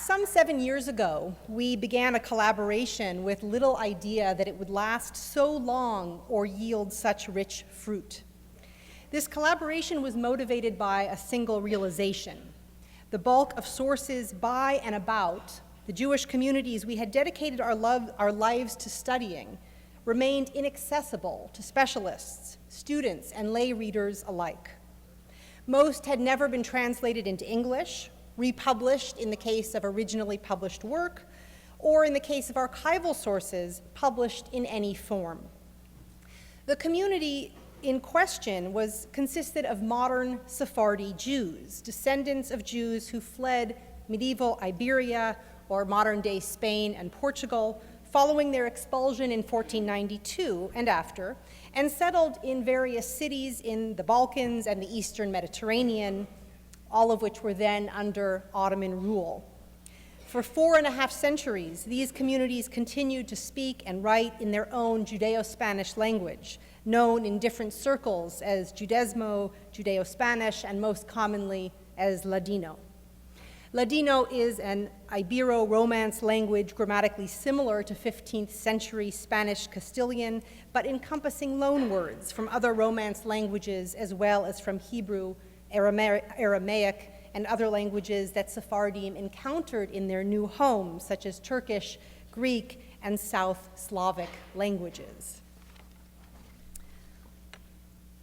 Some 7 years ago, we began a collaboration with little idea that it would last so long or yield such rich fruit. This collaboration was motivated by a single realization. The bulk of sources by and about the Jewish communities we had dedicated our lives to studying remained inaccessible to specialists, students, and lay readers alike. Most had never been translated into English, republished in the case of originally published work, or in the case of archival sources, published in any form. The community in question consisted of modern Sephardi Jews, descendants of Jews who fled medieval Iberia or modern-day Spain and Portugal following their expulsion in 1492 and after, and settled in various cities in the Balkans and the Eastern Mediterranean, all of which were then under Ottoman rule. For 4.5 centuries, these communities continued to speak and write in their own Judeo-Spanish language, known in different circles as Judesmo, Judeo-Spanish, and most commonly as Ladino. Ladino is an Ibero-Romance language grammatically similar to 15th century Spanish Castilian, but encompassing loanwords from other Romance languages as well as from Hebrew, Aramaic, and other languages that Sephardim encountered in their new homes, such as Turkish, Greek, and South Slavic languages.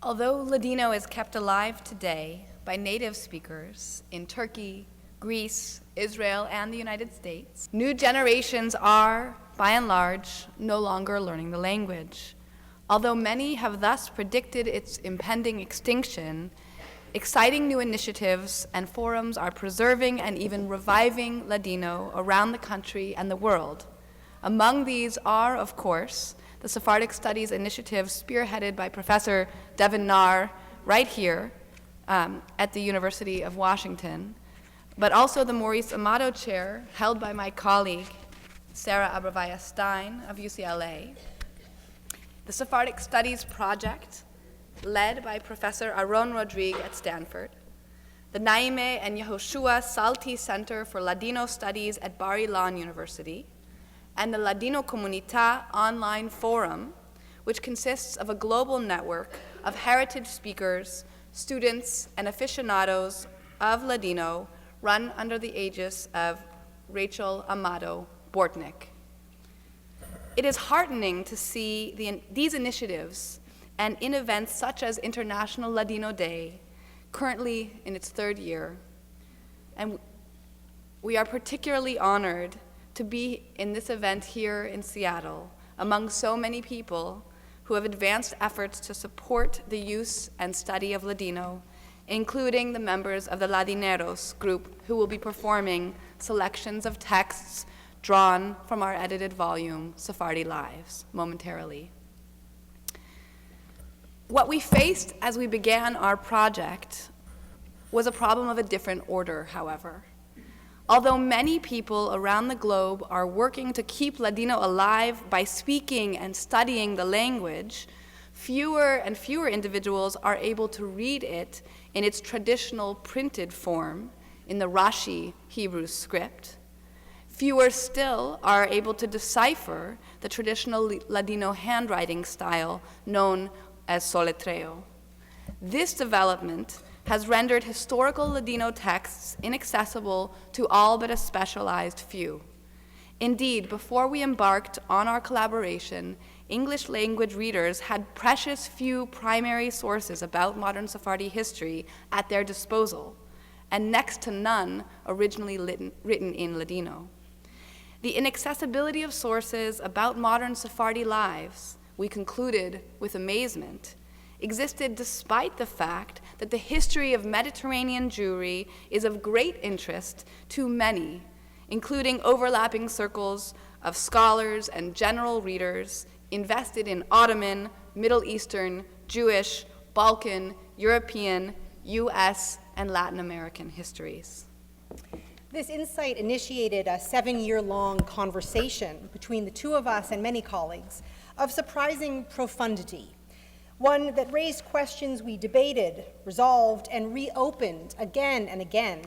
Although Ladino is kept alive today by native speakers in Turkey, Greece, Israel, and the United States, new generations are, by and large, no longer learning the language. Although many have thus predicted its impending extinction, exciting new initiatives and forums are preserving and even reviving Ladino around the country and the world. Among these are, of course, the Sephardic Studies Initiative spearheaded by Professor Devin Nahr right here at the University of Washington, but also the Maurice Amato Chair held by my colleague, Sarah Abrevaya Stein of UCLA, the Sephardic Studies Project, led by Professor Aaron Rodrigue at Stanford, the Naime and Yehoshua Salti Center for Ladino Studies at Bar Ilan University, and the Ladino Comunità online forum, which consists of a global network of heritage speakers, students, and aficionados of Ladino run under the aegis of Rachel Amado Bortnick. It is heartening to see these initiatives and in events such as International Ladino Day, currently in its 3rd year. And we are particularly honored to be in this event here in Seattle among so many people who have advanced efforts to support the use and study of Ladino, including the members of the Ladineros group who will be performing selections of texts drawn from our edited volume, Sephardi Lives, momentarily. What we faced as we began our project was a problem of a different order, however. Although many people around the globe are working to keep Ladino alive by speaking and studying the language, fewer and fewer individuals are able to read it in its traditional printed form, in the Rashi Hebrew script. Fewer still are able to decipher the traditional Ladino handwriting style known as soletreo. This development has rendered historical Ladino texts inaccessible to all but a specialized few. Indeed, before we embarked on our collaboration, English language readers had precious few primary sources about modern Sephardi history at their disposal, and next to none originally written in Ladino. The inaccessibility of sources about modern Sephardi lives, we concluded with amazement, existed despite the fact that the history of Mediterranean Jewry is of great interest to many, including overlapping circles of scholars and general readers invested in Ottoman, Middle Eastern, Jewish, Balkan, European, US, and Latin American histories. This insight initiated a 7-year-long conversation between the two of us and many colleagues of surprising profundity, one that raised questions we debated, resolved, and reopened again and again.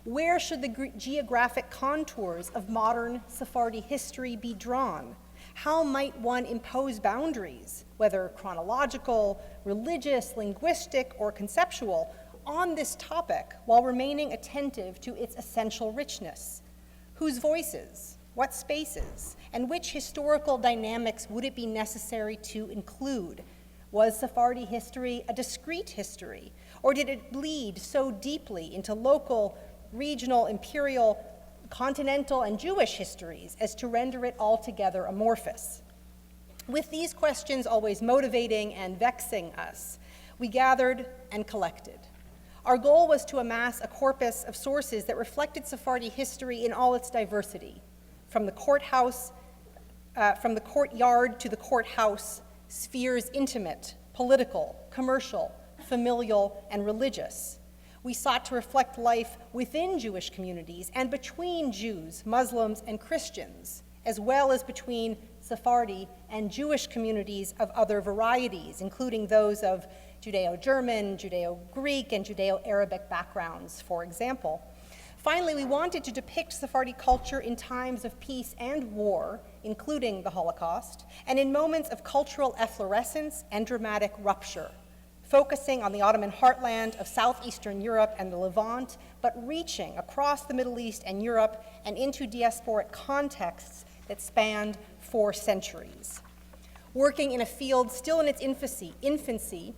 Where should the geographic contours of modern Sephardi history be drawn? How might one impose boundaries, whether chronological, religious, linguistic, or conceptual, on this topic while remaining attentive to its essential richness? Whose voices, what spaces, and which historical dynamics would it be necessary to include? Was Sephardi history a discrete history, or did it bleed so deeply into local, regional, imperial, continental, and Jewish histories as to render it altogether amorphous? With these questions always motivating and vexing us, we gathered and collected. Our goal was to amass a corpus of sources that reflected Sephardi history in all its diversity, from the courthouse, from the courtyard to the courthouse, spheres intimate, political, commercial, familial, and religious. We sought to reflect life within Jewish communities and between Jews, Muslims, and Christians, as well as between Sephardi and Jewish communities of other varieties, including those of Judeo-German, Judeo-Greek, and Judeo-Arabic backgrounds, for example. Finally, we wanted to depict Sephardi culture in times of peace and war, including the Holocaust, and in moments of cultural efflorescence and dramatic rupture, focusing on the Ottoman heartland of southeastern Europe and the Levant, but reaching across the Middle East and Europe and into diasporic contexts that spanned 4 centuries. Working in a field still in its infancy,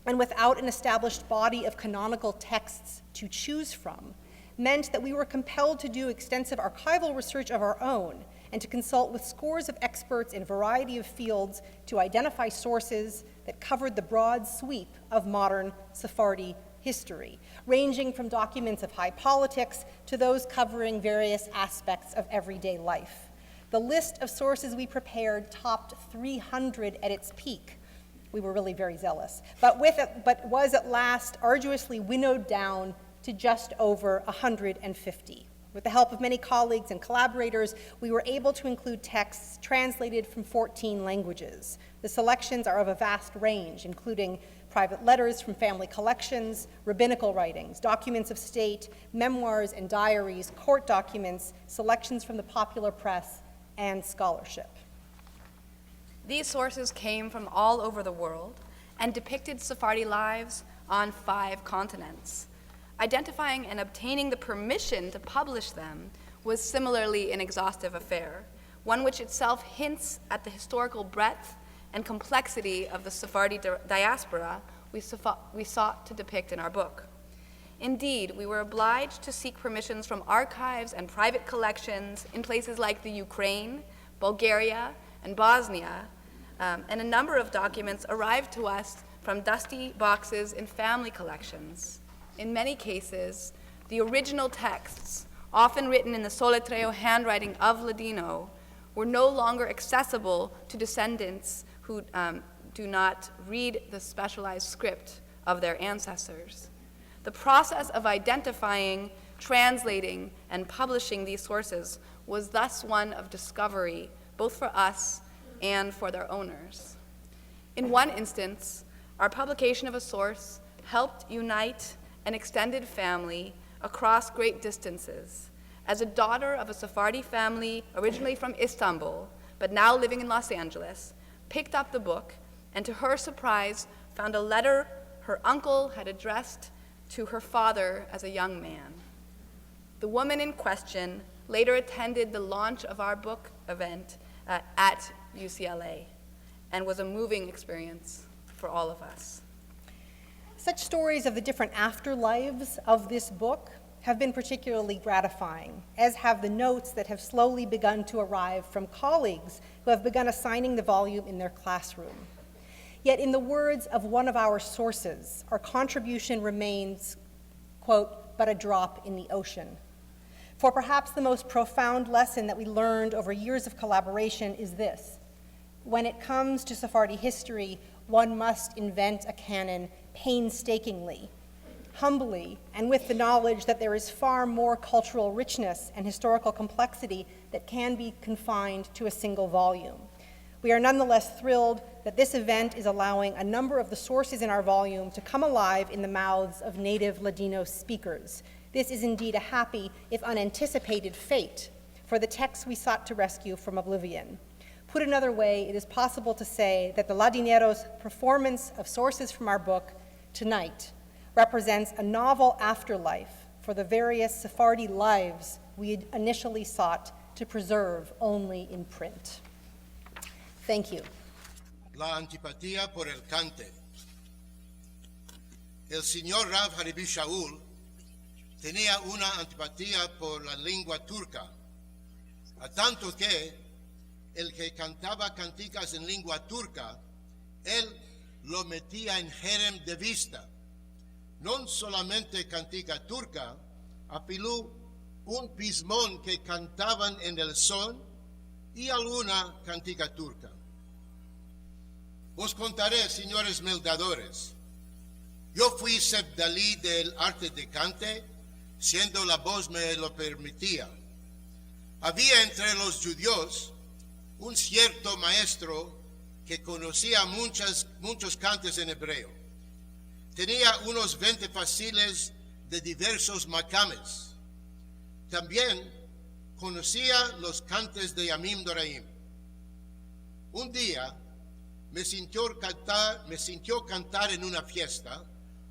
and without an established body of canonical texts to choose from, meant that we were compelled to do extensive archival research of our own and to consult with scores of experts in a variety of fields to identify sources that covered the broad sweep of modern Sephardi history, ranging from documents of high politics to those covering various aspects of everyday life. The list of sources we prepared topped 300 at its peak. We were really very zealous, but was at last arduously winnowed down to just over 150. With the help of many colleagues and collaborators, we were able to include texts translated from 14 languages. The selections are of a vast range, including private letters from family collections, rabbinical writings, documents of state, memoirs and diaries, court documents, selections from the popular press, and scholarship. These sources came from all over the world and depicted Sephardi lives on 5 continents. Identifying and obtaining the permission to publish them was similarly an exhaustive affair, one which itself hints at the historical breadth and complexity of the Sephardi diaspora we sought to depict in our book. Indeed, we were obliged to seek permissions from archives and private collections in places like the Ukraine, Bulgaria, and Bosnia, and a number of documents arrived to us from dusty boxes in family collections. In many cases, the original texts, often written in the soletreo handwriting of Ladino, were no longer accessible to descendants who do not read the specialized script of their ancestors. The process of identifying, translating, and publishing these sources was thus one of discovery, both for us and for their owners. In one instance, our publication of a source helped unite an extended family across great distances. As a daughter of a Sephardi family originally from Istanbul, but now living in Los Angeles, picked up the book and to her surprise found a letter her uncle had addressed to her father as a young man. The woman in question later attended the launch of our book event at UCLA and was a moving experience for all of us. Such stories of the different afterlives of this book have been particularly gratifying, as have the notes that have slowly begun to arrive from colleagues who have begun assigning the volume in their classroom. Yet in the words of one of our sources, our contribution remains, quote, but a drop in the ocean. For perhaps the most profound lesson that we learned over years of collaboration is this: when it comes to Sephardi history, one must invent a canon painstakingly, humbly, and with the knowledge that there is far more cultural richness and historical complexity that can be confined to a single volume. We are nonetheless thrilled that this event is allowing a number of the sources in our volume to come alive in the mouths of native Ladino speakers, This is indeed a happy, if unanticipated, fate for the texts we sought to rescue from oblivion. Put another way, it is possible to say that the Ladineros' performance of sources from our book tonight represents a novel afterlife for the various Sephardi lives we had initially sought to preserve only in print. Thank you. La antipatía por el cante. El señor Rav Haribi Shaul tenía una antipatía por la lengua turca, a tanto que el que cantaba canticas en lengua turca, él lo metía en jerem de vista. No solamente cantica turca, apiló un pismón que cantaban en el son y alguna cantica turca. Os contaré, señores meldadores, yo fui sebdalí del arte de cante, siendo la voz me lo permitía. Había entre los judíos un cierto maestro que conocía muchos cantes en hebreo. Tenía unos 20 fáciles de diversos macames. También conocía los cantes de Yamim Doraim. Un día me sintió cantar en una fiesta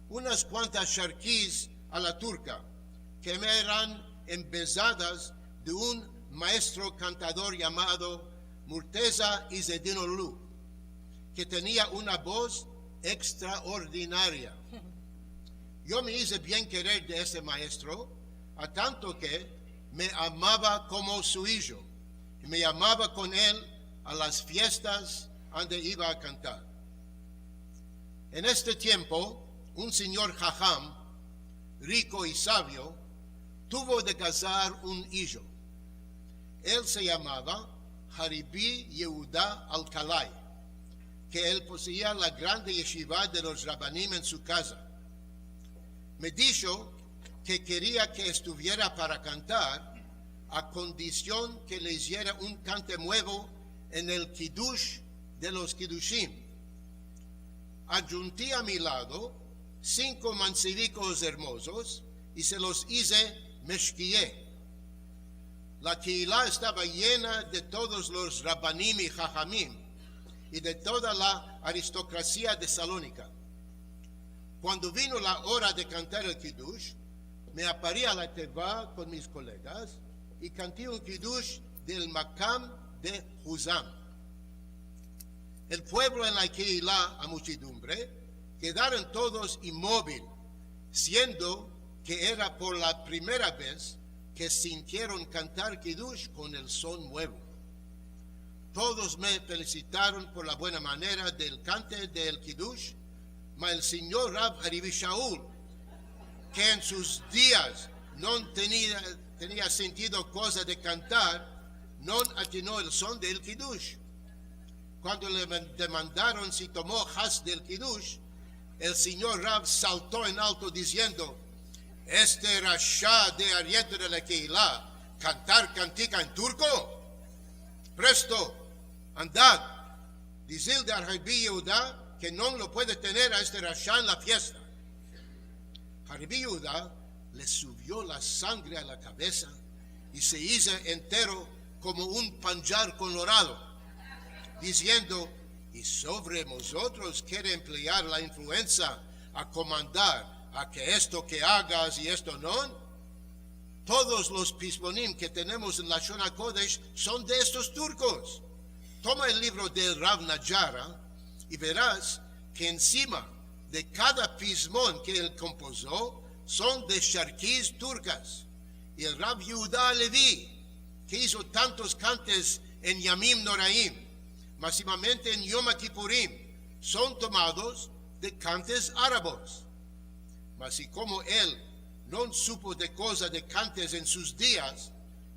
unas cuantas sharkis a la turca que me eran embezadas de un maestro cantador llamado Murteza Izzedinoglu, que tenía una voz extraordinaria. Yo me hice bien querer de ese maestro, a tanto que me amaba como su hijo, y me llamaba con él a las fiestas donde iba a cantar. En este tiempo, un señor jajam, rico y sabio, tuvo de casar un hijo. Él se llamaba Haribi Yehuda Alkalai, que él poseía la grande yeshiva de los Rabbanim en su casa. Me dijo que quería que estuviera para cantar a condición que le hiciera un cante nuevo en el Kiddush de los Kiddushim. Adjunté a mi lado 5 mancebicos hermosos y se los hice meshkié. La Keilah estaba llena de todos los Rabbanim y Jajamim y de toda la aristocracia de Salónica. Cuando vino la hora de cantar el Kiddush, me aparé a la teva con mis colegas y canté un Kiddush del Makam de Huzam. El pueblo en la Keilah, a muchedumbre, quedaron todos inmóviles, siendo que era por la primera vez que sintieron cantar Kiddush con el son nuevo. Todos me felicitaron por la buena manera del cante del Kiddush, mas el señor Rav Haribi Shaul, que en sus días no tenía sentido cosa de cantar, no atinó el son del Kiddush. Cuando le demandaron si tomó has del Kiddush, el señor Rav saltó en alto diciendo: este rasha de ariete de la Keilah, cantar cantica en turco. Presto, andad, dicil de Haribi Yehuda que no lo puede tener a este rasha en la fiesta. Haribi Yehuda le subió la sangre a la cabeza y se hizo entero como un panjar colorado, diciendo: y sobre nosotros quiere emplear la influencia a comandar a que esto que hagas y esto no. Todos los pismonim que tenemos en la Shona Kodesh son de estos turcos. Toma el libro del Rav Najara y verás que encima de cada pismón que él compuso son de sharkis turcas. Y el Rav Yehuda Levi, que hizo tantos cantes en Yamim Noraim, máximamente en Yom Kippurim, son tomados de cantes árabes. Mas y como él no supo de cosa de cantes en sus días,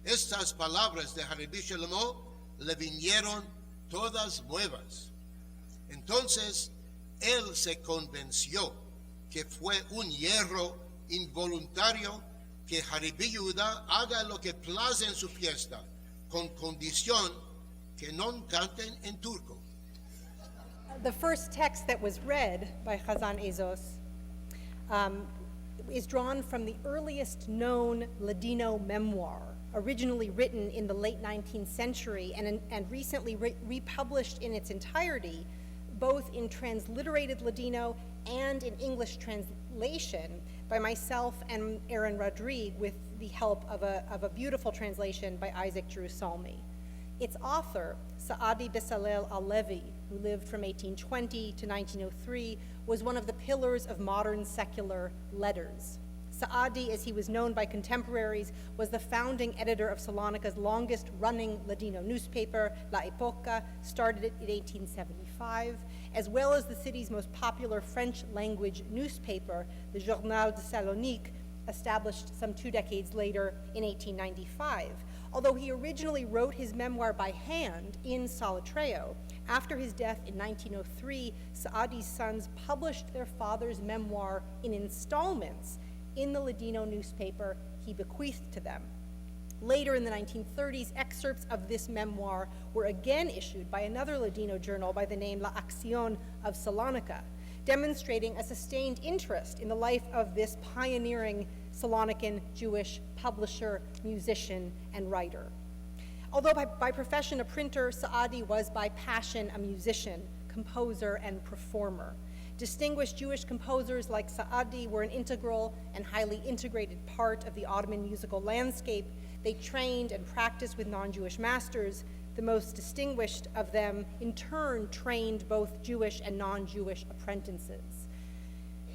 estas palabras de Haribi Shlomo le vinieron todas nuevas. Entonces él se convenció que fue un hierro involuntario que Haribi Yehuda haga lo que place en su fiesta, con condición que no canten en turco. The first text that was read by Chazan Ezos is drawn from the earliest known Ladino memoir, originally written in the late 19th century and recently republished in its entirety, both in transliterated Ladino and in English translation by myself and Aaron Rodrigue, with the help of a beautiful translation by Isaac Jerusalmi. Its author, Saadi Bezalel Alevi, who lived from 1820 to 1903, was one of the pillars of modern secular letters. Saadi, as he was known by contemporaries, was the founding editor of Salonica's longest-running Ladino newspaper, La Época, started in 1875, as well as the city's most popular French-language newspaper, the Journal de Salonique, established some 2 decades later in 1895. Although he originally wrote his memoir by hand in Solitreo, after his death in 1903, Saadi's sons published their father's memoir in installments in the Ladino newspaper he bequeathed to them. Later in the 1930s, excerpts of this memoir were again issued by another Ladino journal by the name La Acción of Salonica, demonstrating a sustained interest in the life of this pioneering Salonican Jewish publisher, musician, and writer. Although by profession a printer, Saadi was by passion a musician, composer, and performer. Distinguished Jewish composers like Saadi were an integral and highly integrated part of the Ottoman musical landscape. They trained and practiced with non-Jewish masters. The most distinguished of them, in turn, trained both Jewish and non-Jewish apprentices.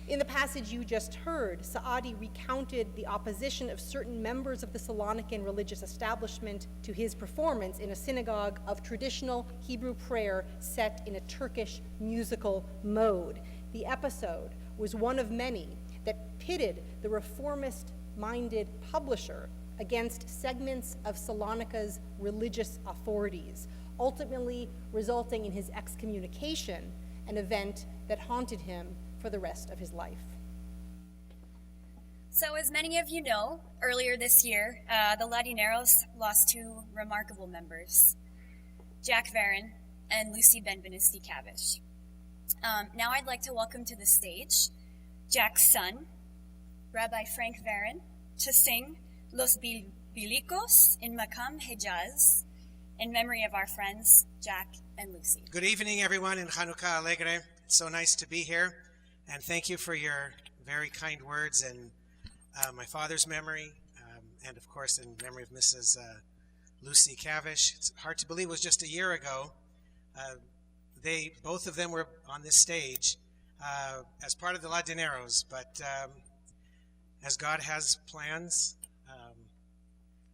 In the passage you just heard, Saadi recounted the opposition of certain members of the Salonican religious establishment to his performance in a synagogue of traditional Hebrew prayer set in a Turkish musical mode. The episode was one of many that pitted the reformist-minded publisher against segments of Salonica's religious authorities, ultimately resulting in his excommunication, an event that haunted him for the rest of his life. So as many of you know, earlier this year, the Ladineros lost 2 remarkable members, Jack Varon and Lucy Benvenisti-Cavish. Now I'd like to welcome to the stage Jack's son, Rabbi Frank Varon, to sing Los Bilicos in Makam Hejaz in memory of our friends Jack and Lucy. Good evening, everyone, in Hanukkah Alegre. It's so nice to be here, and thank you for your very kind words in my father's memory, and of course in memory of Mrs. Lucy Cavish. It's hard to believe it was just a year ago. Both of them were on this stage as part of the Ladineros, but as God has plans,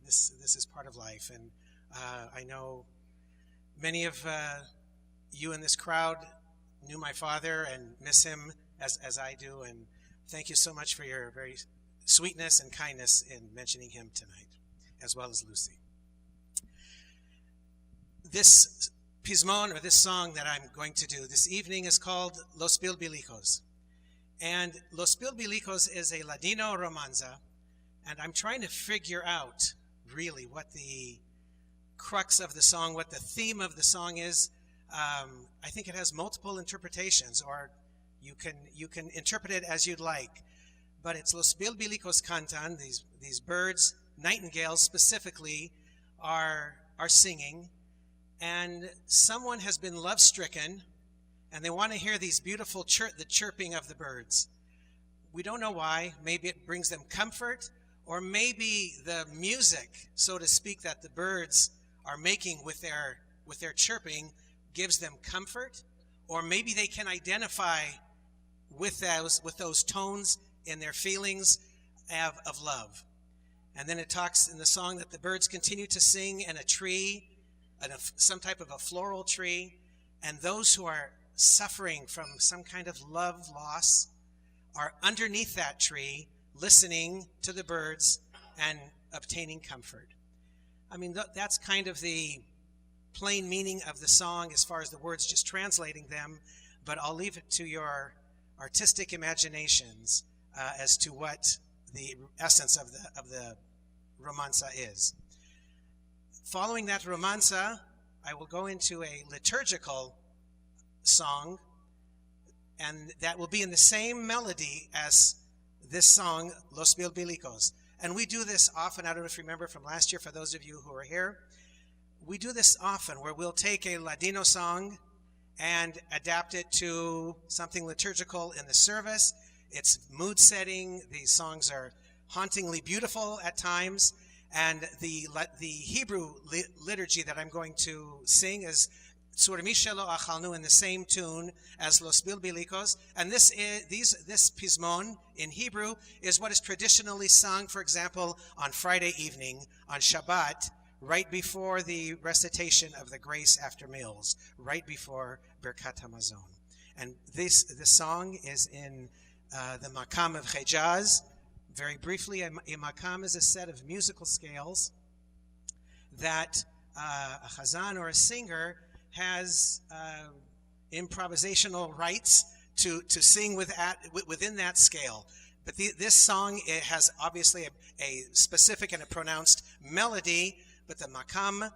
this is part of life. And I know many of you in this crowd knew my father and miss him as I do, and thank you so much for your very sweetness and kindness in mentioning him tonight, as well as Lucy. This pismon, or this song that I'm going to do this evening, is called Los Bilbilicos. And Los Bilbilicos is a Ladino romanza, and I'm trying to figure out really what the crux of the song, what the theme of the song is. I think it has multiple interpretations, or you can interpret it as you'd like. But it's Los Bilbilicos cantan, these birds, nightingales specifically, are singing, and someone has been love-stricken, and they want to hear these beautiful the chirping of the birds. We don't know why. Maybe it brings them comfort, or maybe the music, so to speak, that the birds are making with their chirping gives them comfort, or maybe they can identify with those tones in their feelings of love. And then it talks in the song that the birds continue to sing in a tree, some type of a floral tree, and those who are suffering from some kind of love loss are underneath that tree, listening to the birds and obtaining comfort. I mean, that's kind of the plain meaning of the song as far as the words, just translating them, but I'll leave it to your artistic imaginations as to what the essence of the romanza is. Following that romanza, I will go into a liturgical song, and that will be in the same melody as this song, Los Bilbilicos. And we do this often. I don't know if you remember from last year, for those of you who are here. We do this often where we'll take a Ladino song and adapt it to something liturgical in the service. It's mood setting. These songs are hauntingly beautiful at times. And the Hebrew liturgy that I'm going to sing is Sur Mishelo Achalnu, in the same tune as Los Bilbilicos. And this pizmon in Hebrew is what is traditionally sung, for example, on Friday evening, on Shabbat, right before the recitation of the grace after meals, right before Birkat HaMazon. And the song is in the Makam of Hejaz. Very briefly, a Makam is a set of musical scales that a chazan or a singer has improvisational rights to sing within that scale. But this song, it has obviously a specific and a pronounced melody, but the makam,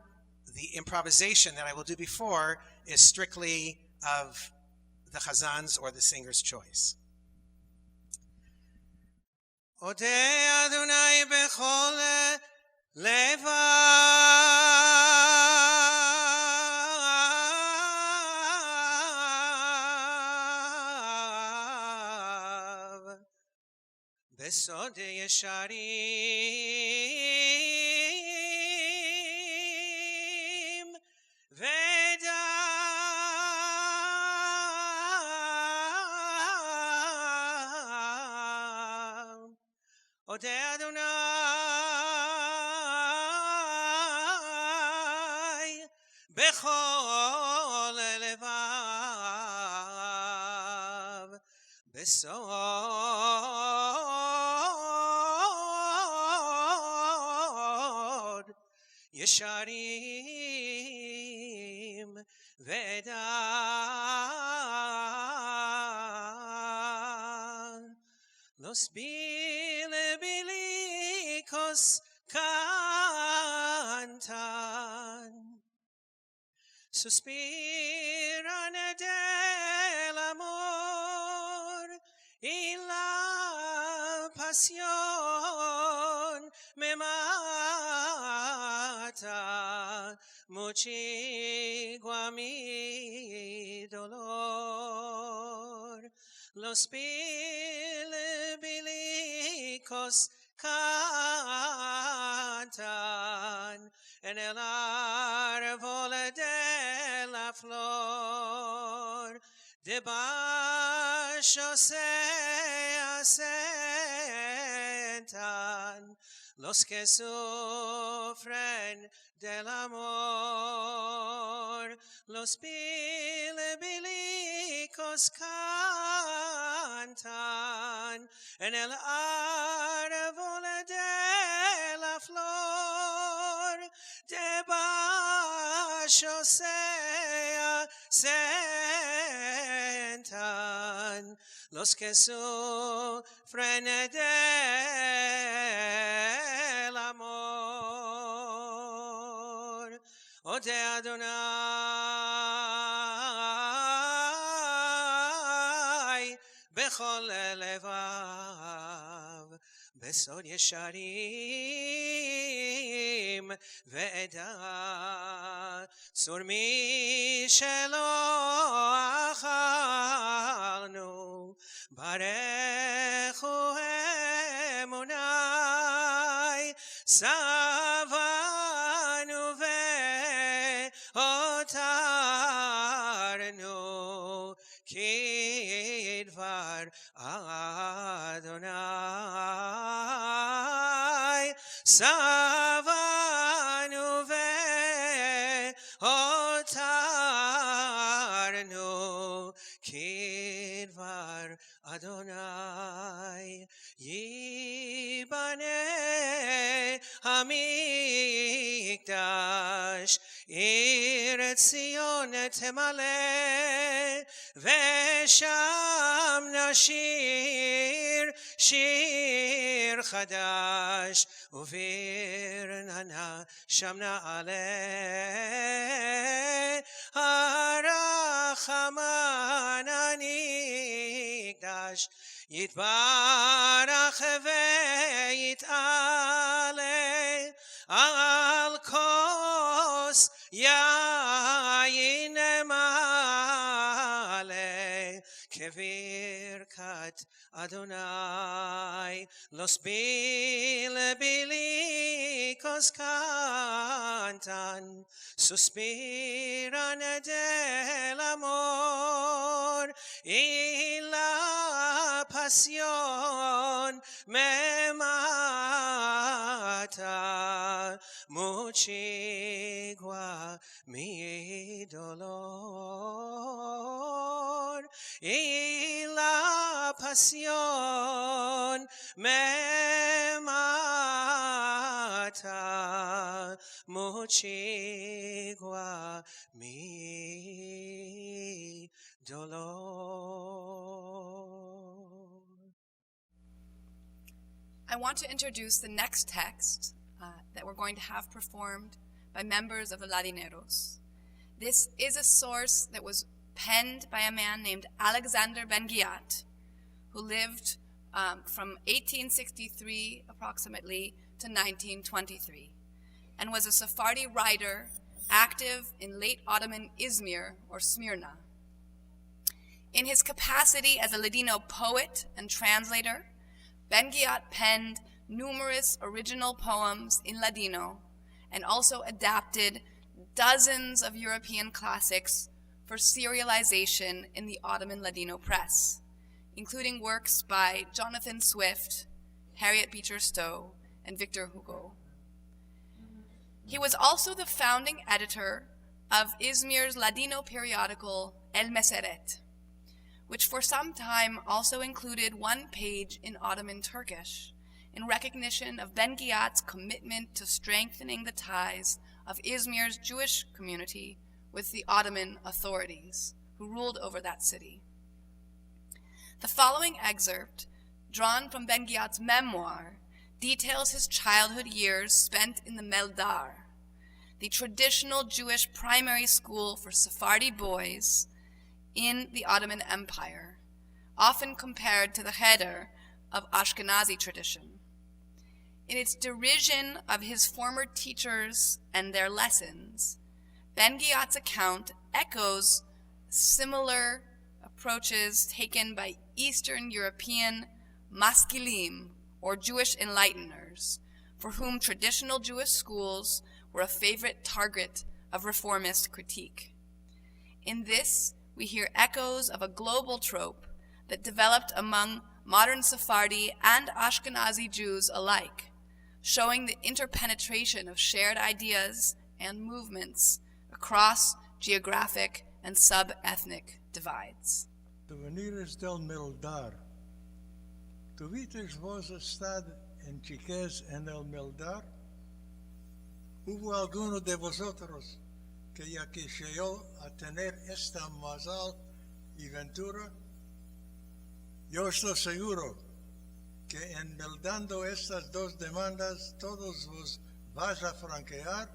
the improvisation that I will do before, is strictly of the chazan's or the singer's choice. Ode Adonai bechol levav besod yesharim vedam Ode Adonai bechol levav besod yesharim vedam Los Bilbilicos cantan, suspiran del amor y la pasión me mata, muchigo a mi dolor. Los Bilbilicos cantan en el árbol de la flor, debajo se asentan los que sufren del amor. Los Bilbilicos cantan en el árbol de la flor, debajo se asentan los que sufren del amor. Ode Adonai bechol levav besod yesharim ve'edah sur mishelo achalnu barechu emunai savanu ve'otarnu kidvar Adonai savanu ve'otarnu kidvar Adonai yibane hamikdash ir Tzion temale vesham nashir שיר חדש, וברננה שם נעלה, הרחמן הנקדש, יתברך ויתעלה, על כוס יין מלא, כברכת Adonai, los bilicos cantan, suspiran del amor, y la pasión me mata, muchigua mi dolor, y la pasión me mata, muchigua mi dolor. I want to introduce the next text that we're going to have performed by members of the Ladineros. This is a source that was penned by a man named Alexander Ben-Ghiat, who lived from 1863 approximately to 1923, and was a Sephardi writer active in late Ottoman Izmir or Smyrna. In his capacity as a Ladino poet and translator, Ben-Ghiat penned numerous original poems in Ladino and also adapted dozens of European classics for serialization in the Ottoman Ladino press, including works by Jonathan Swift, Harriet Beecher Stowe, and Victor Hugo. He was also the founding editor of Izmir's Ladino periodical El Meseret, which for some time also included one page in Ottoman Turkish, in recognition of Ben-Ghiat's commitment to strengthening the ties of Izmir's Jewish community with the Ottoman authorities who ruled over that city. The following excerpt, drawn from Ben-Ghiat's memoir, details his childhood years spent in the Meldar, the traditional Jewish primary school for Sephardi boys in the Ottoman Empire, often compared to the Cheder of Ashkenazi tradition. In its derision of his former teachers and their lessons, Ben-Ghiat's account echoes similar approaches taken by Eastern European maskilim, or Jewish enlighteners, for whom traditional Jewish schools were a favorite target of reformist critique. In this, we hear echoes of a global trope that developed among modern Sephardi and Ashkenazi Jews alike, showing the interpenetration of shared ideas and movements across geographic and sub-ethnic divides. Souvenirs del Meldar. ¿Tuviste vos estado en Chiques en el Meldar? ¿Hubo alguno de vosotros que ya quisiera a tener esta mazal y ventura? Yo estoy seguro que en meldando estas dos demandas todos vos vais a franquear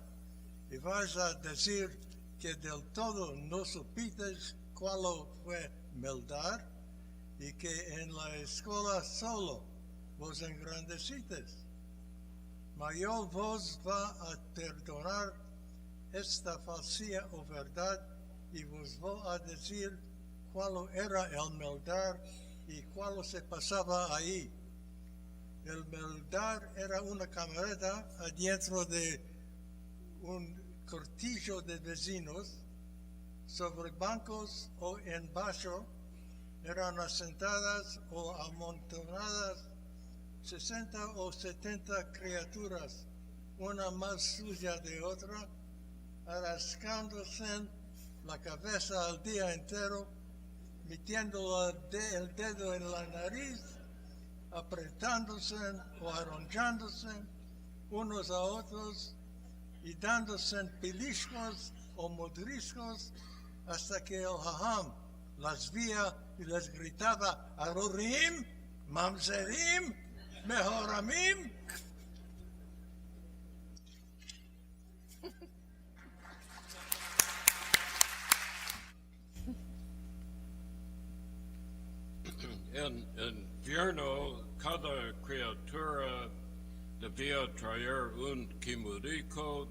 y vais a decir que del todo no supisteis cuál fue meldar y que en la escuela solo vos engrandecisteis. Mas yo vos va a perdonar esta falsía o verdad y vos voy a decir cuál era el meldar y cuál se pasaba ahí. El meldar era una camarada adentro de un cortillo de vecinos, sobre bancos o en bajo, eran asentadas o amontonadas 60 o 70 criaturas, una más suya de otra, rascándose la cabeza al día entero, metiendo el dedo en la nariz, apretándose o arronchándose unos a otros y dándose pellizcos o mordiscos hasta que el hajam las veía y les gritaba, "Arorim", ממזרים, מהורמים. En invierno, cada criatura debía traer un quimurico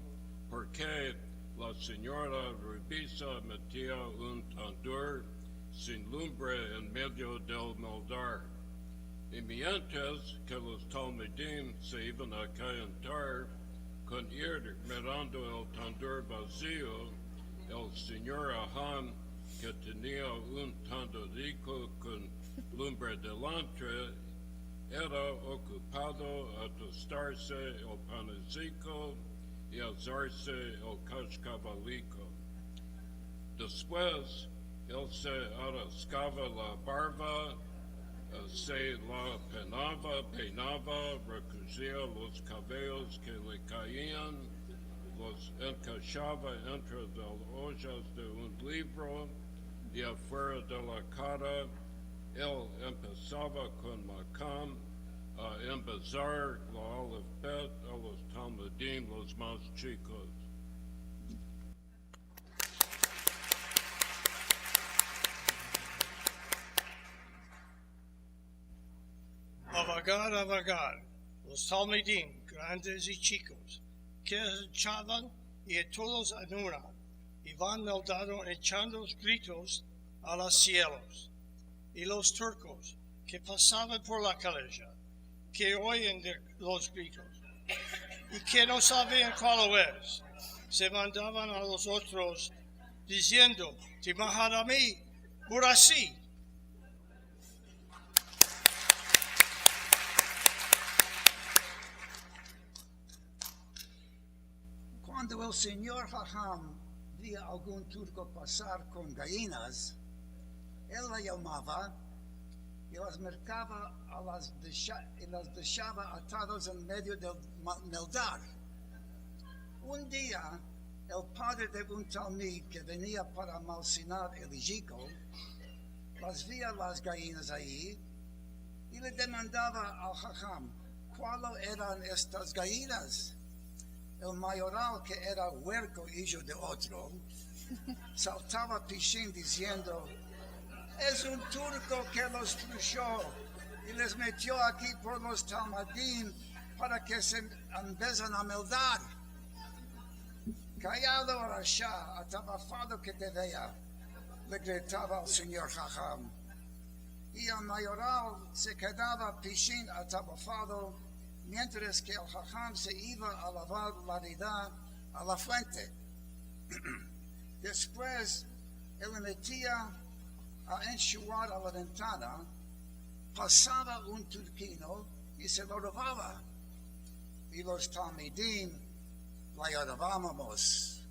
porque la señora Revisa metía un tandur sin lumbre en medio del moldar. Y mientras que los talmidim se iban a calentar, con ir mirando el tandur vacío, el señor Ahan, que tenía un tandurico con lumbre delante, era ocupado a tostarse el panecico y asarse el cascabalico. Después, él se arrascaba la barba, se la peinaba, recogía los cabellos que le caían, los encajaba entre las hojas de un libro y afuera de la cara, él empezaba con Makam a empezar la alefbet a los talmidim, los más chicos. Avagar, los talmidim, grandes y chicos, que echaban y todos anuran, y van meldado echando gritos a los cielos. Y los turcos, que pasaban por la calleja, que oyen los gritos, y que no sabían cuál es, se mandaban a los otros, diciendo, Timaharami, Burasi. Cuando el señor Jajam vía algún turco pasar con gallinas, él la llamaba y las mercaba y las dejaba atados en medio del meldar. Un día, el padre de un talmid que venía para malsinar el Egipto, las vía las gallinas ahí y le demandaba al Jajam, ¿cuáles eran estas gallinas? El mayoral, que era huerco hijo de otro, saltaba pichín diciendo, es un turco que los truchó y les metió aquí por los talmidim para que se empiecen a meldar. Callado Rasha, atabafado que te vea, le gritaba al señor Jajam. Y el mayoral se quedaba pichín atabafado, mientras que el Jajam se iba a lavar la herida a la fuente. Después, él metía a enchuar a la ventana, pasaba un turquino y se lo robaba. Y los talmidim la robábamos.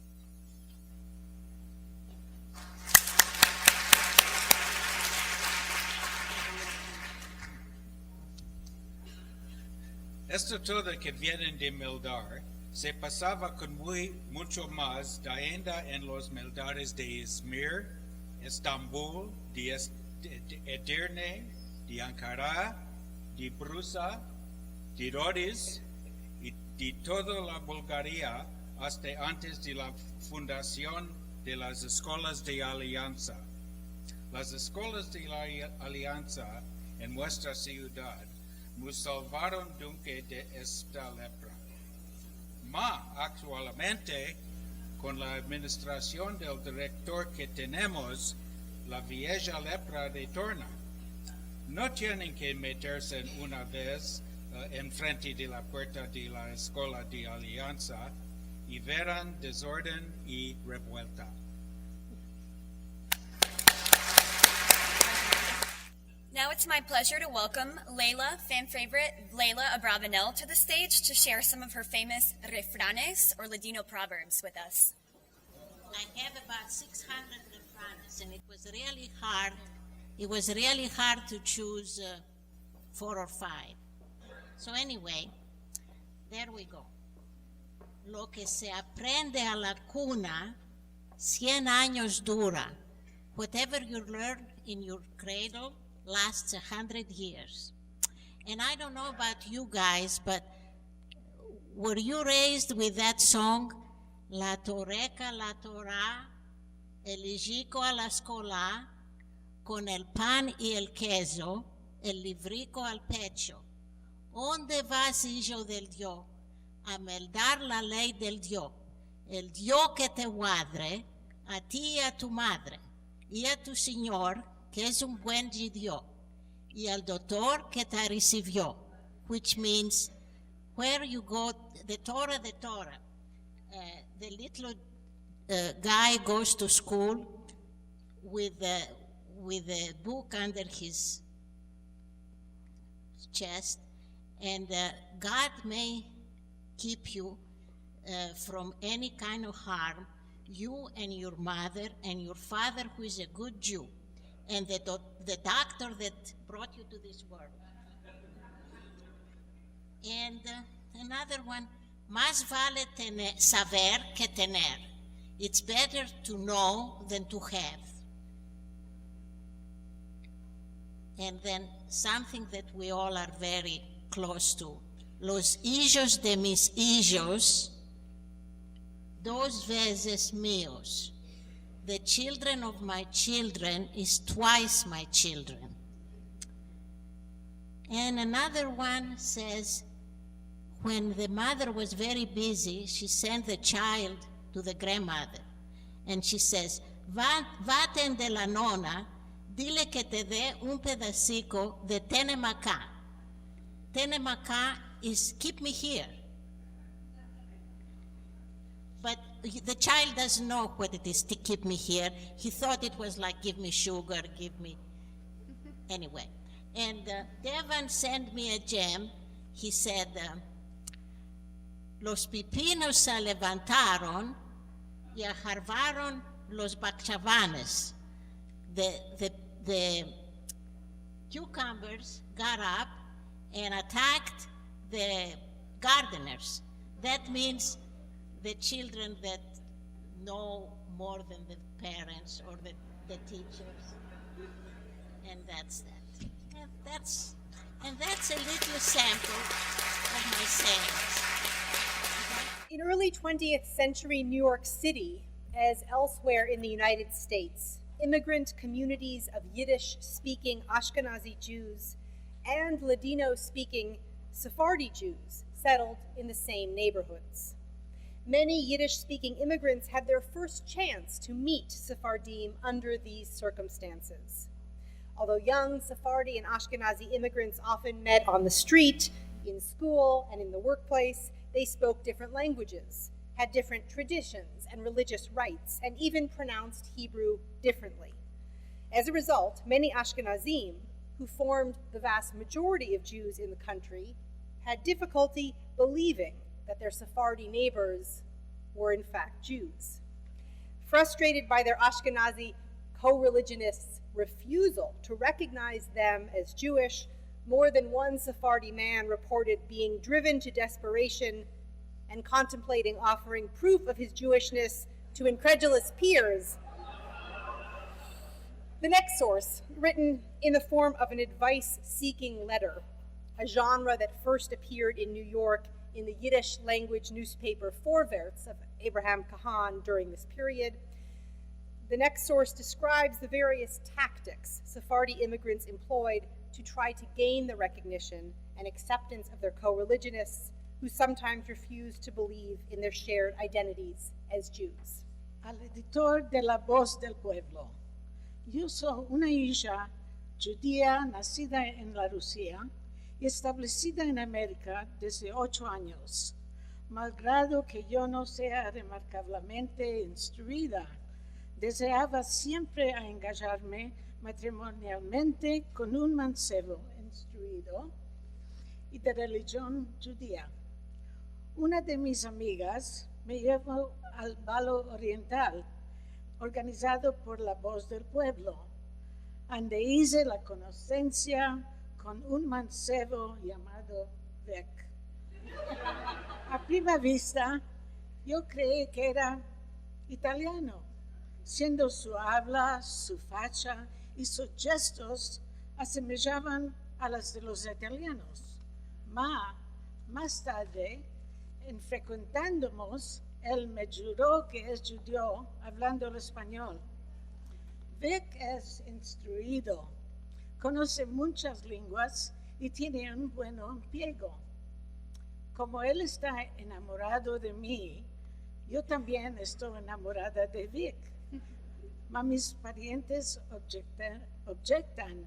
Esto todo que vienen de meldar se pasaba con mucho más daenda en los meldares de Izmir, Estambul, de Edirne, de Ankara, de Brusa, de Rhodes y de toda la Bulgaria hasta antes de la fundación de las escuelas de alianza. Las escuelas de la alianza en nuestra ciudad nos salvaron dunque de esta lepra. Actualmente, con la administración del director que tenemos, la vieja lepra retorna. No tienen que meterse una vez en frente de la puerta de la escuela de alianza y verán desorden y revuelta. Now it's my pleasure to welcome Layla, fan favorite Layla Abravanel, to the stage to share some of her famous refranes, or Ladino proverbs, with us. I have about 600 refranes, and it was really hard. It was really hard to choose 4 or 5. So anyway, there we go. Lo que se aprende a la cuna, 100 años dura. Whatever you learn in your cradle lasts 100 years. And I don't know about you guys, but were you raised with that song? La Toreca, la Torah, el hijico a la escola, con el pan y el queso, el librico al pecho. ¿Dónde vas, hijo del Dios? A meldar la ley del Dios. El Dios que te guarde, a ti y a tu madre, y a tu Señor, que es un buen Dios, y al doctor que te recibió, which means where you go, the Torah. The little guy goes to school with a book under his chest, and God may keep you from any kind of harm, you and your mother and your father, who is a good Jew, and the doctor that brought you to this world. And another one, más vale saber que tener. It's better to know than to have. And then something that we all are very close to. Los hijos de mis hijos, dos veces míos. The children of my children is twice my children. And another one says, when the mother was very busy, she sent the child to the grandmother. And she says, vaten de la nona, dile que te dé un pedacico de tenemacá. Tenemacá is keep me here. But the child doesn't know what it is to keep me here. He thought it was like give me sugar, give me... Anyway. And Devon sent me a gem. He said, los pipinos se levantaron y agarraron los bachavanes. The cucumbers got up and attacked the gardeners. That means the children that know more than the parents or the teachers. And that's that. And that's a little sample of my sayings. In early 20th century New York City, as elsewhere in the United States, immigrant communities of Yiddish-speaking Ashkenazi Jews and Ladino-speaking Sephardi Jews settled in the same neighborhoods. Many Yiddish-speaking immigrants had their first chance to meet Sephardim under these circumstances. Although young Sephardi and Ashkenazi immigrants often met on the street, in school, and in the workplace, they spoke different languages, had different traditions and religious rites, and even pronounced Hebrew differently. As a result, many Ashkenazim, who formed the vast majority of Jews in the country, had difficulty believing that their Sephardi neighbors were in fact Jews. Frustrated by their Ashkenazi co-religionists' refusal to recognize them as Jewish, more than one Sephardi man reported being driven to desperation and contemplating offering proof of his Jewishness to incredulous peers. The next source, written in the form of an advice-seeking letter, a genre that first appeared in New York in the Yiddish language newspaper Vorwärts of Abraham Kahan during this period. The next source describes the various tactics Sephardi immigrants employed to try to gain the recognition and acceptance of their co-religionists, who sometimes refused to believe in their shared identities as Jews. Al editor de La Voz del Pueblo. Yo soy una hija judía nacida en la Rusia y establecida en América desde 8 años. Malgrado que yo no sea remarcablemente instruida, deseaba siempre engajarme matrimonialmente con un mancebo instruido y de religión judía. Una de mis amigas me llevó al balo oriental, organizado por La Voz del Pueblo, donde hice la conocencia con un mancebo llamado Beck. A prima vista, yo creí que era italiano, siendo su habla, su facha y sus gestos asemejaban a las de los italianos. Más tarde, en frecuentándonos, él me juró que es judío hablando el español. Vic es instruido, conoce muchas lenguas y tiene un buen empleo. Como él está enamorado de mí, yo también estoy enamorada de Vic. Mis parientes objetan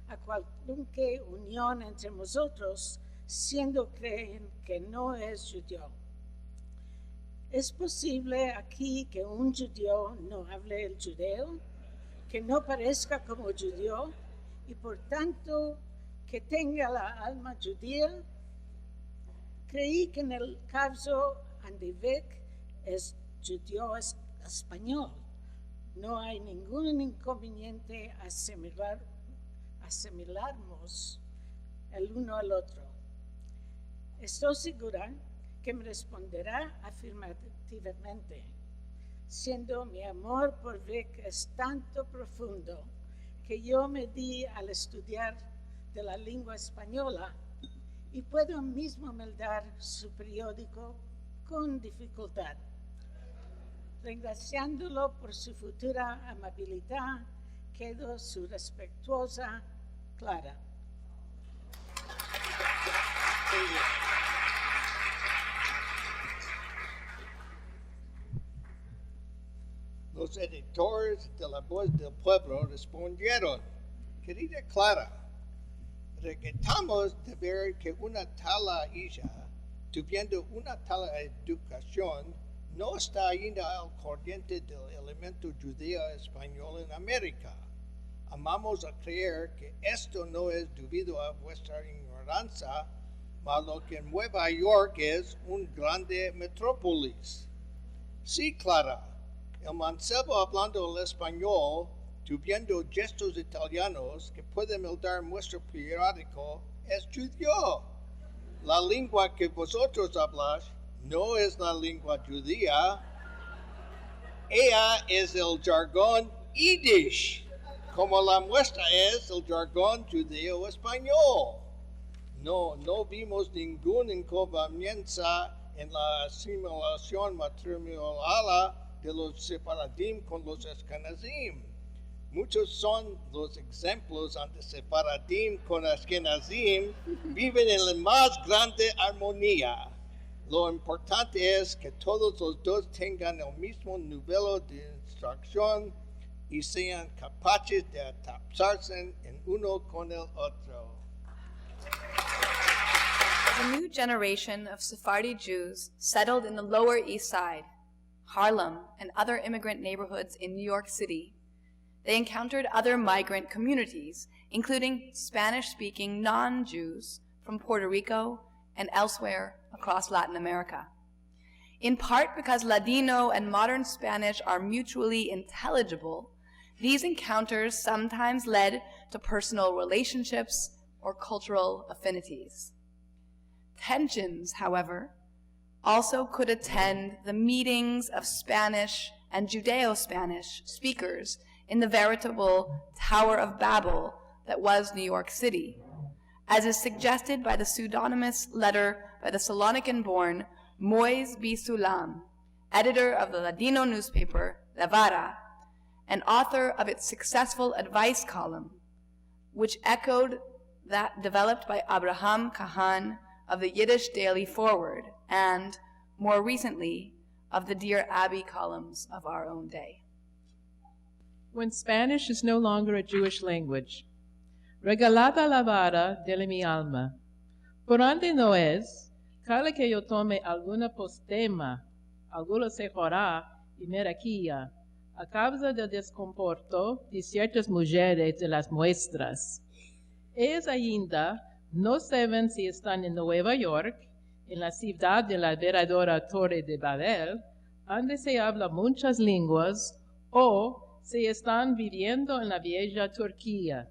a cualquier unión entre nosotros, siendo creen que no es judío. ¿Es posible aquí que un judío no hable el judeo, que no parezca como judío y por tanto que tenga la alma judía? Creí que en el caso de Vic es judío español. No hay ningún inconveniente a asimilarnos el uno al otro. Estoy segura que me responderá afirmativamente, siendo mi amor por Vic es tanto profundo que yo me di al estudiar de la lengua española y puedo mismo meldar su periódico con dificultad. Regraciándolo por su futura amabilidad, quedo su respetuosa Clara. Los editores de La Voz del Pueblo respondieron: querida Clara, regretamos de ver que una tal hija, tuviendo una tal educación, no está yendo al corriente del elemento judío español en América. Amamos a creer que esto no es debido a vuestra ignorancia, mas lo que en Nueva York es un grande metrópolis. Sí, Clara, el mancebo hablando el español, tuviendo gestos italianos que pueden meldar nuestro periódico, es judío. La lengua que vosotros habláis no es la lengua judía. Ella es el jargón Yiddish, como la muestra es el jargón judío español. No vimos ningún inconveniente en la asimilación matrimonial de los Sephardim con los Ashkenazim. Muchos son los ejemplos ante Sephardim con Ashkenazim, viven en la más grande armonía. Lo importante es que todos los dos tengan el mismo nivel de instrucción y sean capaces de adaptarse en uno con el otro. A new generation of Sephardi Jews settled in the Lower East Side, Harlem, and other immigrant neighborhoods in New York City. They encountered other migrant communities, including Spanish-speaking non-Jews from Puerto Rico and elsewhere across Latin America. In part because Ladino and modern Spanish are mutually intelligible, these encounters sometimes led to personal relationships or cultural affinities. Tensions, however, also could attend the meetings of Spanish and Judeo-Spanish speakers in the veritable Tower of Babel that was New York City, as is suggested by the pseudonymous letter by the Salonican-born Moise B. Sulam, editor of the Ladino newspaper La Vara, and author of its successful advice column, which echoed that developed by Abraham Kahan of the Yiddish Daily Forward, and, more recently, of the Dear Abby columns of our own day. When Spanish is no longer a Jewish language, regalada la vara de mi alma, por ande no es, cada que yo tome alguna postema, alguna sejorá y meraquía, a causa del descomporto de ciertas mujeres de las muestras. Ellas ainda no saben si están en Nueva York, en la ciudad de la verdadera Torre de Babel, donde se habla muchas lenguas, o si están viviendo en la vieja Turquía,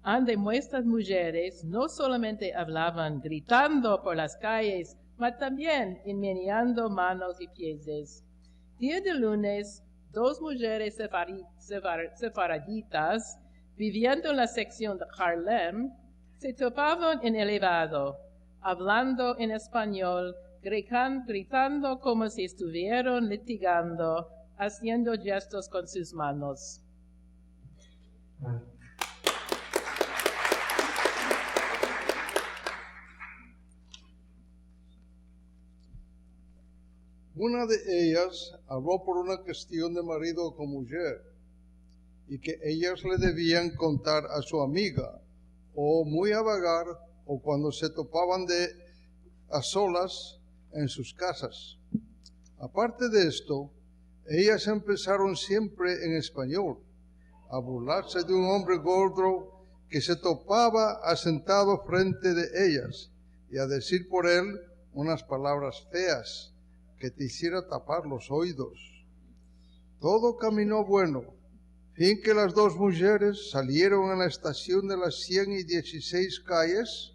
donde nuestras mujeres no solamente hablaban gritando por las calles, mas también meneando manos y pies. Día de lunes, dos mujeres sefaraditas, viviendo en la sección de Harlem, se topaban en elevado, hablando en español, gritando como si estuvieran litigando, haciendo gestos con sus manos. Una de ellas habló por una cuestión de marido con mujer y que ellas le debían contar a su amiga o muy a vagar o cuando se topaban a solas en sus casas. Aparte de esto, ellas empezaron siempre en español a burlarse de un hombre gordo que se topaba asentado frente de ellas y a decir por él unas palabras feas que te hiciera tapar los oídos. Todo caminó bueno, fin que las dos mujeres salieron a la estación de las 116 calles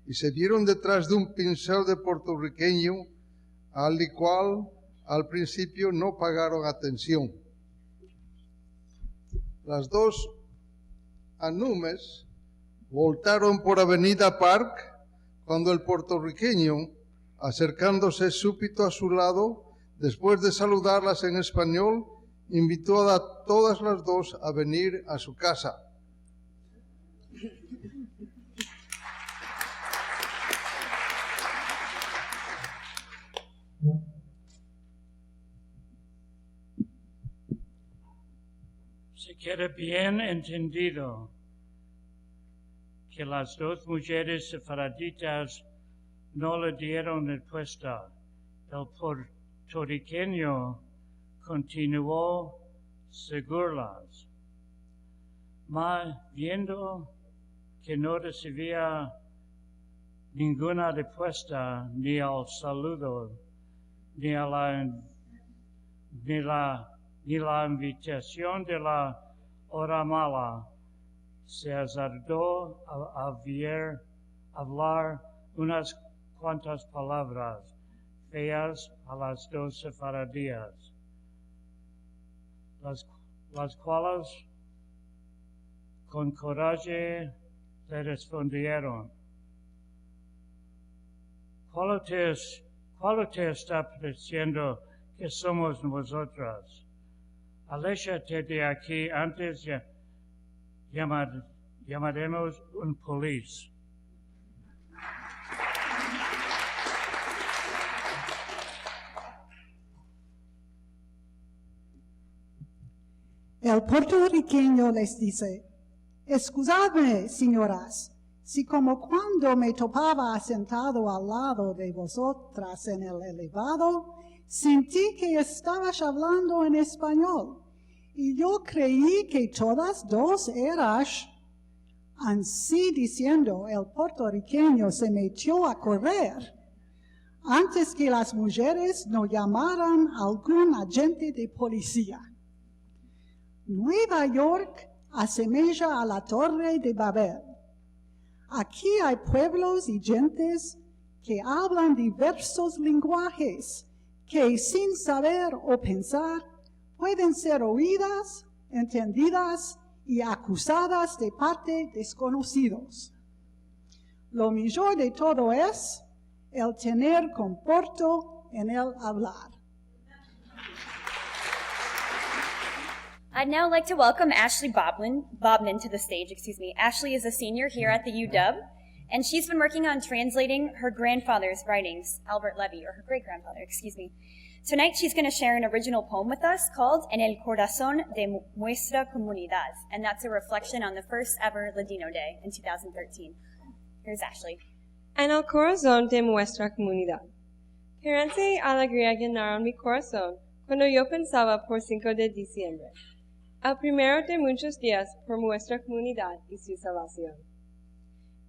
y se vieron detrás de un pincel de puertorriqueño al cual al principio no pagaron atención. Las dos anumes voltaron por Avenida Park cuando el puertorriqueño, acercándose súbito a su lado, después de saludarlas en español, invitó a todas las dos a venir a su casa. Se queda bien entendido que las dos mujeres sefaraditas no le dieron respuesta. El puertorriqueño continuó seguirlas, mas viendo que no recibía ninguna respuesta ni al saludo ni la invitación de la hora mala, se azardó a hablar unas cuantas palabras feas a las dos sefaradías, las cuales con coraje le respondieron: ¿Cuál te está pareciendo que somos nosotras? Aléjate de aquí, antes llamaremos un policía. El puertorriqueño les dice: Excusad-me, señoras, si como cuando me topaba sentado al lado de vosotras en el elevado, sentí que estabas hablando en español, y yo creí que todas dos eras. Así diciendo, el puertorriqueño se metió a correr, antes que las mujeres no llamaran a algún agente de policía. Nueva York asemeja a la Torre de Babel. Aquí hay pueblos y gentes que hablan diversos lenguajes que, sin saber o pensar, pueden ser oídas, entendidas y acusadas de parte de desconocidos. Lo mejor de todo es el tener comporto en el hablar. I'd now like to welcome Ashley Bobman to the stage. Ashley is a senior here at the UW, and she's been working on translating her grandfather's writings, Albert Levy, or her great-grandfather, Tonight she's going to share an original poem with us called En el corazón de nuestra comunidad, and that's a reflection on the first ever Ladino Day in 2013. Here's Ashley. En el corazón de nuestra comunidad. Esperanza y alegría llenaron mi corazón cuando yo pensaba por 5 de diciembre. El primero de muchos días por nuestra comunidad y su salvación.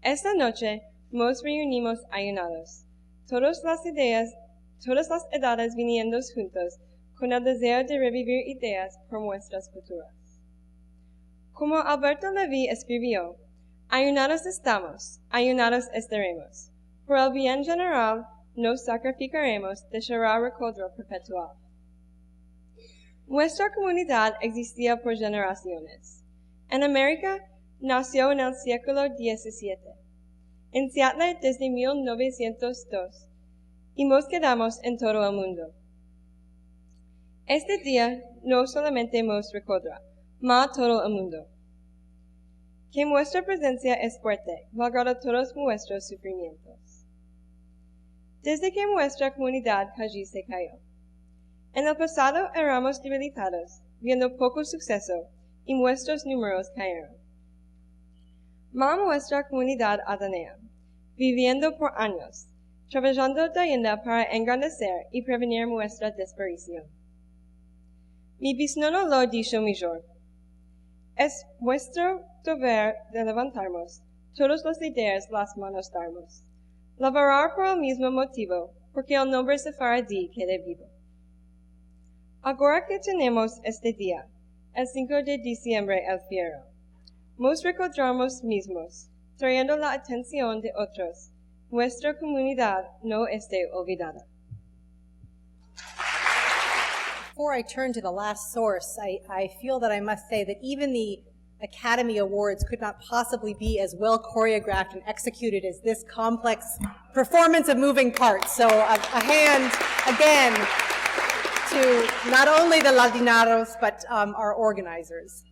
Esta noche nos reunimos ayunados, todas las edades viniendo juntos, con el deseo de revivir ideas por nuestras futuras. Como Alberto Levy escribió, ayunados estamos, ayunados estaremos. Por el bien general nos sacrificaremos, dejará recuerdo perpetual. Nuestra comunidad existía por generaciones. En América nació en el siglo XVII, en Seattle desde 1902 y nos quedamos en todo el mundo. Este día no solamente nos recordará, mas todo el mundo, que nuestra presencia es fuerte, malgrado todos nuestros sufrimientos. Desde que nuestra comunidad allí se cayó. En el pasado éramos debilitados, viendo poco suceso, y nuestros números cayeron. Mas nuestra comunidad atenea, viviendo por años, trabajando daenda para engrandecer y prevenir nuestra desaparición. Mi bisnono lo dicho mejor. Es vuestro deber de levantarnos, todos los líderes las manos darnos. Laborar por el mismo motivo, porque el nombre Sephardi quede vivo. Ahora que tenemos este día, el 5 de diciembre el fiero, nos recordamos mismos, trayendo la atención de otros. Nuestra comunidad no esté olvidada. Before I turn to the last source, I feel that I must say that even the Academy Awards could not possibly be as well choreographed and executed as this complex performance of moving parts. So a hand, again, to not only the Ladineros, but our organizers.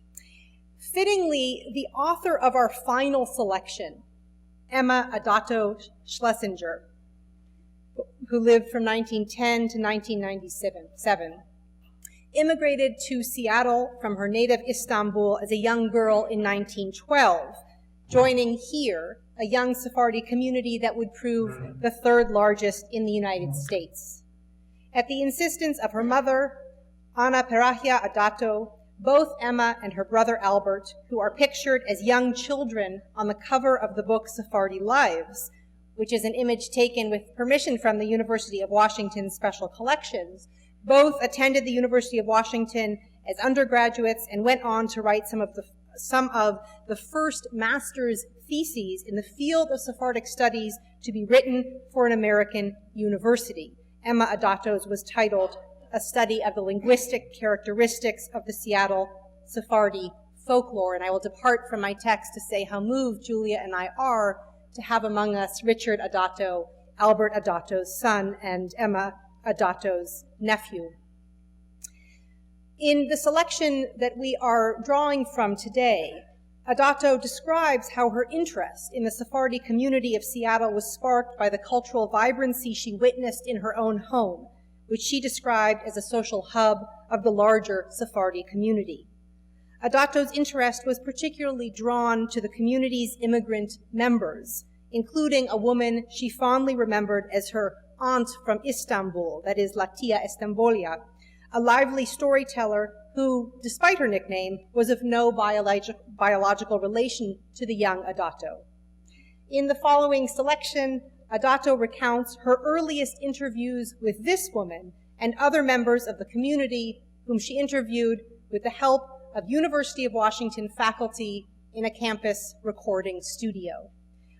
Fittingly, the author of our final selection, Emma Adato Schlesinger, who lived from 1910 to 1997, immigrated to Seattle from her native Istanbul as a young girl in 1912, joining here a young Sephardi community that would prove the third largest in the United States. At the insistence of her mother, Ana Perahia Adato, both Emma and her brother Albert, who are pictured as young children on the cover of the book Sephardi Lives, which is an image taken with permission from the University of Washington Special Collections, both attended the University of Washington as undergraduates and went on to write some of the first master's theses in the field of Sephardic studies to be written for an American university. Emma Adato's was titled A Study of the Linguistic Characteristics of the Seattle Sephardi Folklore. And I will depart from my text to say how moved Julia and I are to have among us Richard Adato, Albert Adato's son, and Emma Adato's nephew. In the selection that we are drawing from today, Adato describes how her interest in the Sephardi community of Seattle was sparked by the cultural vibrancy she witnessed in her own home, which she described as a social hub of the larger Sephardi community. Adato's interest was particularly drawn to the community's immigrant members, including a woman she fondly remembered as her aunt from Istanbul, that is, Latia Estambolia, a lively storyteller who, despite her nickname, was of no biological relation to the young Adato. In the following selection, Adato recounts her earliest interviews with this woman and other members of the community whom she interviewed with the help of University of Washington faculty in a campus recording studio.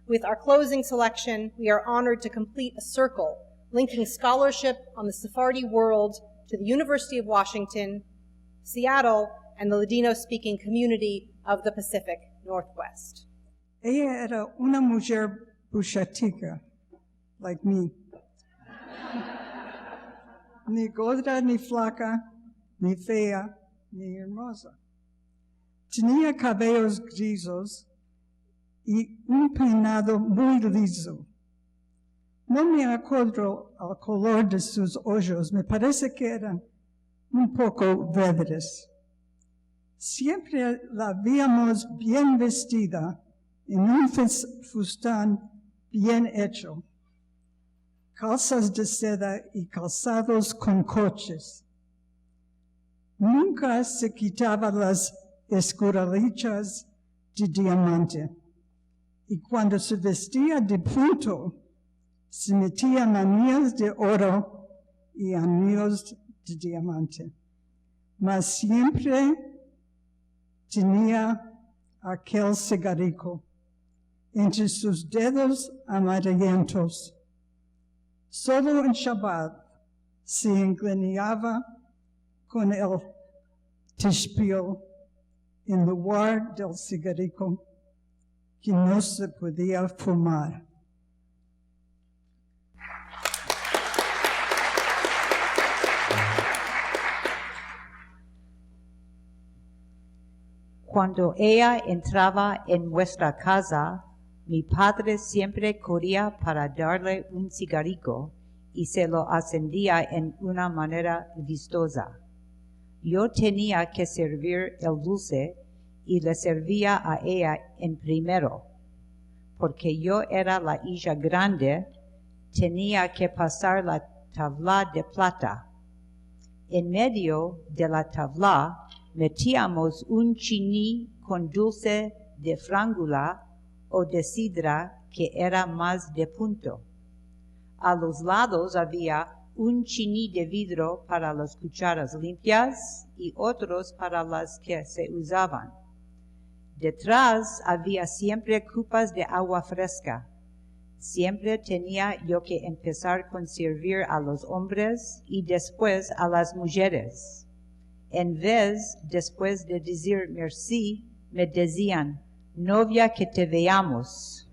With our closing selection, we are honored to complete a circle linking scholarship on the Sephardi world to the University of Washington, Seattle, and the Ladino-speaking community of the Pacific Northwest. Ella era una mujer buchatica, like me. Ni gorda, ni flaca, ni fea, ni hermosa. Tenía cabellos grisos y un peinado muy liso. No me acuerdo al color de sus ojos, me parece que eran un poco verdes. Siempre la veíamos bien vestida en un fustán bien hecho, calzas de seda y calzados con coches. Nunca se quitaba las escuralichas de diamante, y cuando se vestía de punto, se metían anillos de oro y anillos de diamante. Mas siempre tenía aquel cigarrillo entre sus dedos amarillentos. Solo en Shabbat se ingeniaba con el tishpil en lugar del cigarrillo que no se podía fumar. Cuando ella entraba en nuestra casa, mi padre siempre corría para darle un cigarrillo y se lo encendía en una manera vistosa. Yo tenía que servir el dulce y le servía a ella en primero. Porque yo era la hija grande, tenía que pasar la tabla de plata. En medio de la tabla metíamos un chiní con dulce de frángula o de sidra que era más de punto. A los lados había un chiní de vidro para las cucharas limpias y otros para las que se usaban. Detrás había siempre copas de agua fresca. Siempre tenía yo que empezar con servir a los hombres y después a las mujeres. En vez, después de decir merci, me decían, novia, que te veamos.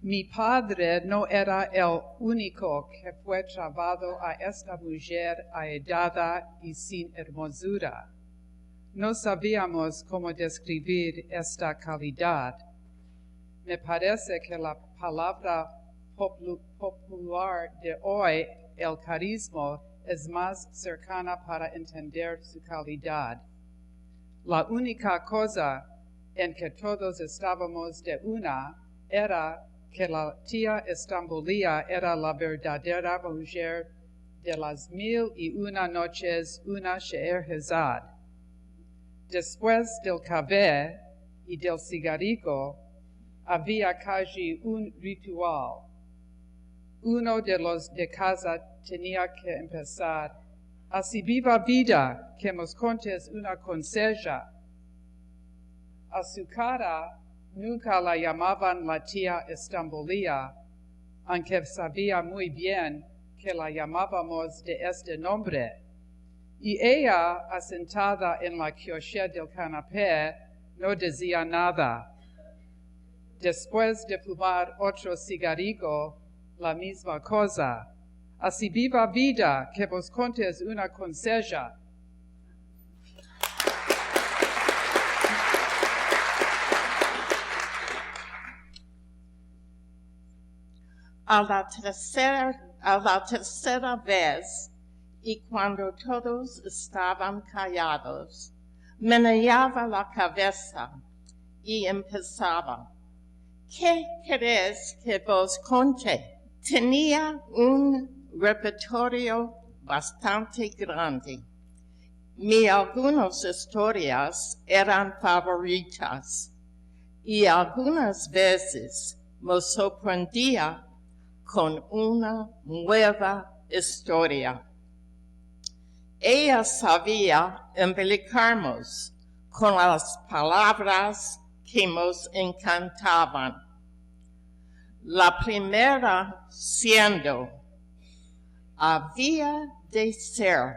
Mi padre no era el único que fue trabado a esta mujer aedada y sin hermosura. No sabíamos cómo describir esta calidad. Me parece que la palabra popular de hoy, el carisma, es más cercana para entender su calidad. La única cosa en que todos estábamos de una era que la tía Estambulía era la verdadera mujer de las 1001 noches, una Scheherazade. Después del café y del cigarrillo, había casi un ritual. Uno de los de casa tenía que empezar, así viva vida, que nos contes una conseja. A su cara nunca la llamaban la tía Estambulía, aunque sabía muy bien que la llamábamos de este nombre. Y ella, asentada en la crochet del canapé, no decía nada. Después de fumar otro cigarrillo, la misma cosa. Así viva vida, que vos contes una conseja. A la tercera vez, y cuando todos estaban callados, meneaba la cabeza y empezaba. ¿Qué querés que vos conte? Tenía un repertorio bastante grande. Algunas historias eran favoritas y algunas veces me sorprendía con una nueva historia. Ella sabía embellicarnos con las palabras que nos encantaban. La primera siendo, había de ser